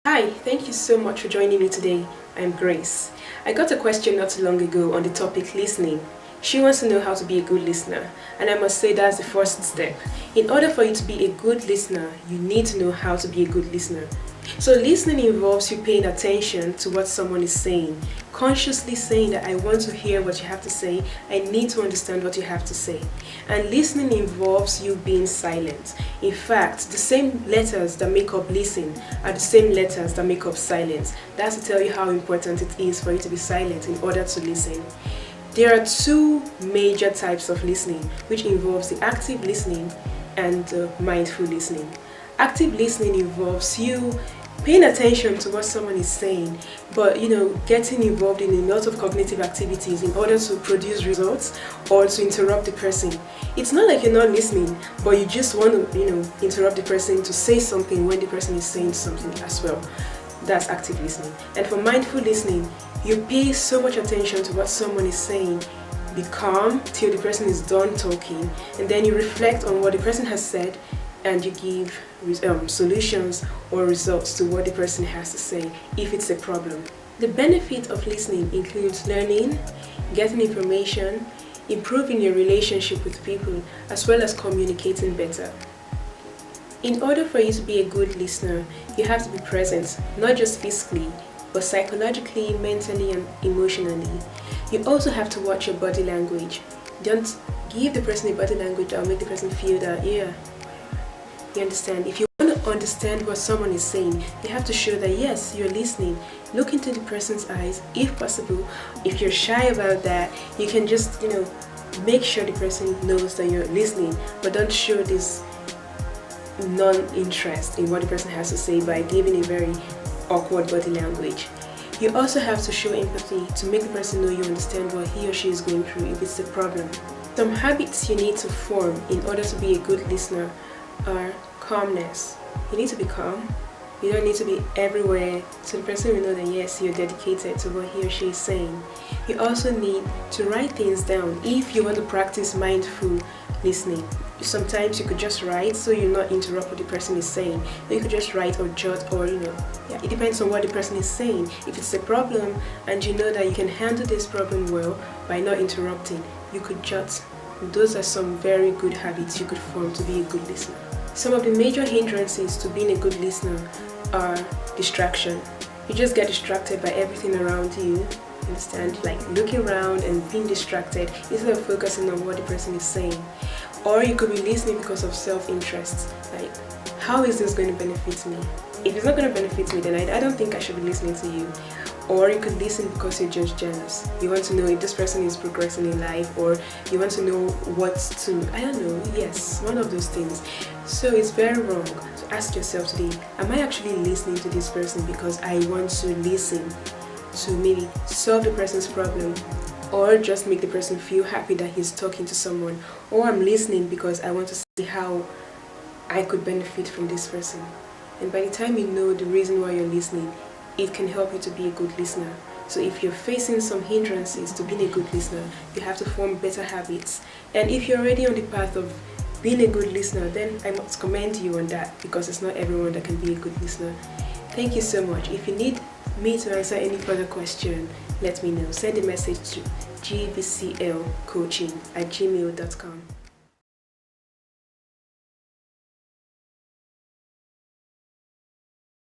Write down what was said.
Hi, thank you so much for joining me today. I'm Grace. I got a question not too long ago on the topic listening. She wants to know how to be a good listener, and I must say that's the first step. In order for you to be a good listener, you need to know how to be a good listener. So listening involves you paying attention to what someone is saying, consciously saying that I want to hear what you have to say, I need to understand what you have to say. And listening involves you being silent. In fact, the same letters that make up listen are the same letters that make up silence. That's to tell you how important it is for you to be silent in order to listen. There are two major types of listening, which involves the active listening and the mindful listening. Active listening involves you paying attention to what someone is saying, but getting involved in a lot of cognitive activities in order to produce results or to interrupt the person. It's not like you're not listening, but you just want to interrupt the person to say something when the person is saying something as well. That's active listening. And for mindful listening, you pay so much attention to what someone is saying. Be calm till the person is done talking, and then you reflect on what the person has said and you give solutions or results to what the person has to say if it's a problem. The benefit of listening includes learning, getting information, improving your relationship with people, as well as communicating better. In order for you to be a good listener, you have to be present, not just physically, but psychologically, mentally, and emotionally. You also have to watch your body language. Don't give the person a body language that will make the person feel that, yeah, you understand. If you want to understand what someone is saying, you have to show that yes, you're listening. Look into the person's eyes, if possible. If you're shy about that, you can just, make sure the person knows that you're listening, but don't show this non-interest in what the person has to say by giving a very awkward body language. You also have to show empathy to make the person know you understand what he or she is going through if it's a problem. Some habits you need to form in order to be a good listener are calmness. You need to be calm. You don't need to be everywhere, so the person will know that yes, you're dedicated to what he or she is saying. You also need to write things down if you want to practice mindful listening. Sometimes you could just write so you're not interrupt what the person is saying. You could just write or jot or it depends on what the person is saying. If it's a problem and you know that you can handle this problem well by not interrupting, you could jot. Those are some very good habits you could form to be a good listener. Some of the major hindrances to being a good listener are distraction. You just get distracted by everything around you. Understand? Like looking around and being distracted instead of focusing on what the person is saying. Or you could be listening because of self-interest. Like, how is this going to benefit me? If it's not going to benefit me, then I don't think I should be listening to you. Or you could listen because you're just jealous. You want to know if this person is progressing in life, or you want to know yes, one of those things. So it's very wrong to ask yourself today, am I actually listening to this person because I want to listen to maybe solve the person's problem, or just make the person feel happy that he's talking to someone, or I'm listening because I want to see how I could benefit from this person. And by the time you know the reason why you're listening, it can help you to be a good listener. So if you're facing some hindrances to being a good listener, you have to form better habits. And if you're already on the path of being a good listener, then I must commend you on that, because it's not everyone that can be a good listener. Thank you so much. If you need me to answer any further question, let me know. Send a message to gbclcoaching@gmail.com.